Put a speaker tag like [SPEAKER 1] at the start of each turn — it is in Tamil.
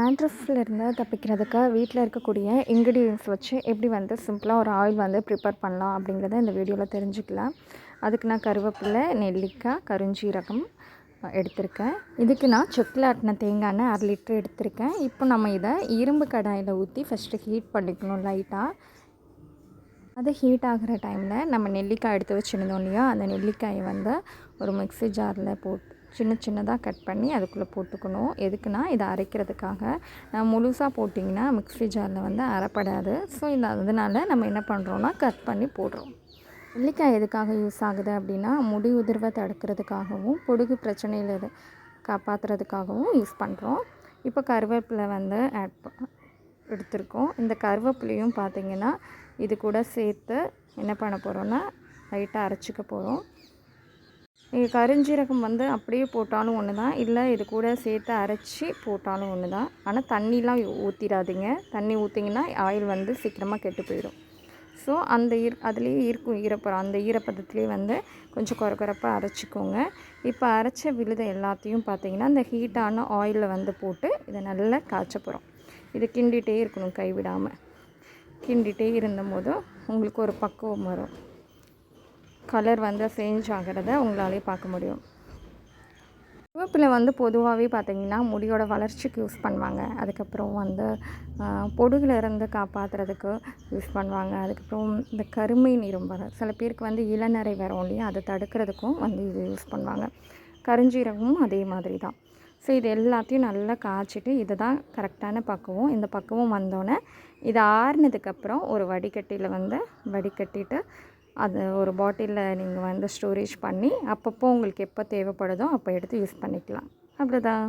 [SPEAKER 1] டேண்ட்ரஃப்லேருந்து தப்பிக்கிறதுக்கு வீட்டில் இருக்கக்கூடிய இன்க்ரீடியன்ட்ஸ் வச்சு எப்படி வந்து சிம்பிளாக ஒரு ஆயில் வந்து ப்ரிப்பேர் பண்ணலாம் அப்படிங்கிறத இந்த வீடியோவில் தெரிஞ்சுக்கலாம். அதுக்கு நான் கருவேப்பிலை, நெல்லிக்காய், கருஞ்சீரகம் எடுத்திருக்கேன். இதுக்கு நான் செக்கில் ஆட்டின தேங்காய் எண்ணெய் 1/2 லிட்டர் எடுத்திருக்கேன். இப்போ நம்ம இதை இரும்பு கடாயில் ஊற்றி ஃபஸ்ட்டு ஹீட் பண்ணிக்கணும் லைட்டாக. அது ஹீட் ஆகிற டைமில் நம்ம நெல்லிக்காய் எடுத்து வச்சுருந்தோம் இல்லையா, அந்த நெல்லிக்காயை வந்து ஒரு மிக்ஸி ஜாரில் போட்டு சின்னதாக கட் பண்ணி அதுக்குள்ளே போட்டுக்கணும். எதுக்குன்னா இதை அரைக்கிறதுக்காக. முழுசாக போட்டிங்கன்னா மிக்ஸி ஜாரில் வந்து அரைப்படாது. ஸோ அதனால் நம்ம என்ன பண்ணுறோன்னா கட் பண்ணி போடுறோம். நெல்லிக்காய் எதுக்காக யூஸ் ஆகுது அப்படின்னா, முடி உதிர்வை தடுக்கிறதுக்காகவும் பொடுகு பிரச்சனையில் காப்பாற்றுறதுக்காகவும் யூஸ் பண்ணுறோம். இப்போ கருவேப்பிலை வந்து எடுத்திருக்கோம். இந்த கருவேப்பிலையும் பார்த்திங்கன்னா இது கூட சேர்த்து என்ன பண்ண போகிறோன்னா லைட்டாக அரைச்சிக்க போகிறோம். நீங்கள் கருஞ்சீரகம் வந்து அப்படியே போட்டாலும் ஒன்று தான், இல்லை இது கூட சேர்த்து அரைச்சி போட்டாலும் ஒன்று தான். ஆனால் தண்ணிலாம் ஊற்றிடாதீங்க. தண்ணி ஊற்றிங்கன்னா ஆயில் வந்து சீக்கிரமாக கெட்டு போயிடும். ஸோ அந்த அதுலேயே இருக்கும் ஈரப்பதம். அந்த ஈரப்பதத்துலேயே வந்து கொஞ்சம் குறப்பாக அரைச்சிக்கோங்க. இப்போ அரைச்ச விழுதை எல்லாத்தையும் பார்த்திங்கன்னா இந்த ஹீட்டான ஆயிலில் வந்து போட்டு இதை நல்லா காய்ச்ச போகிறோம். இதை கிண்டிகிட்டே இருக்கணும் கைவிடாமல். கிண்டிகிட்டே இருந்தபோது உங்களுக்கு ஒரு பக்குவம் வரும். கலர் வந்து சேஞ்ச் ஆகிறத உங்களாலே பார்க்க முடியும். கருவேப்பிலை வந்து பொதுவாகவே பார்த்திங்கன்னா முடியோட வளர்ச்சிக்கு யூஸ் பண்ணுவாங்க. அதுக்கப்புறம் வந்து பொடுகுலேருந்து காப்பாற்றுறதுக்கு யூஸ் பண்ணுவாங்க. அதுக்கப்புறம் இந்த கருமை நிறம் வர சில பேருக்கு வந்து இளநரை வரும் இல்லையா, அதை தடுக்கிறதுக்கும் வந்து இது யூஸ் பண்ணுவாங்க. கருஞ்சீரகமும் அதே மாதிரி தான். ஸோ இது எல்லாத்தையும் நல்லா காய்ச்சிட்டு இது தான் கரெக்டான பக்குவம். இந்த பக்குவம் வந்தோடனே இது ஆறுனதுக்கப்புறம் ஒரு வடிகட்டியில் வந்து வடிகட்டிட்டு அது ஒரு பாட்டிலில் நீங்கள் வந்து ஸ்டோரேஜ் பண்ணி அப்பப்போ உங்களுக்கு எப்போ தேவைப்படுதோ அப்போ எடுத்து யூஸ் பண்ணிக்கலாம். அவ்வளோதான்.